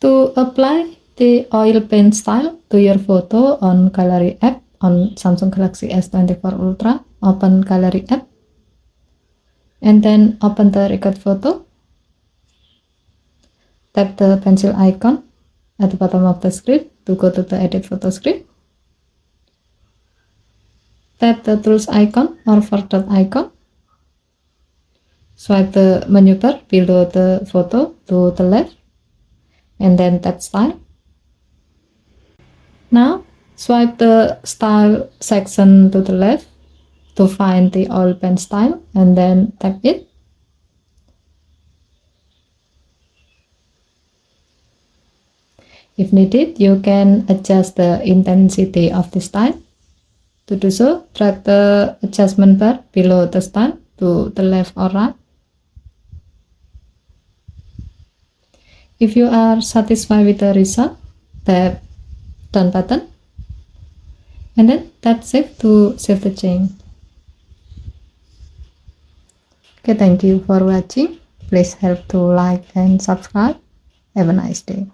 To apply the oil paint style to your photo on Gallery app on Samsung Galaxy S24 Ultra, open Gallery app and then open the record photo. Tap the pencil icon at the bottom of the screen to go to the edit photo screen. Tap the tools icon or four dot icon. Swipe the menu bar below the photo to the left and then tap style. Now swipe the style section to the left to find the oil paint style and then tap it. If needed, you can adjust the intensity of the style. To do so, drag the adjustment bar below the style to the left or right. If you are satisfied with the result, tap Done button and then tap Save to save the change. Okay, thank you for watching. Please help to like and subscribe. Have a nice day.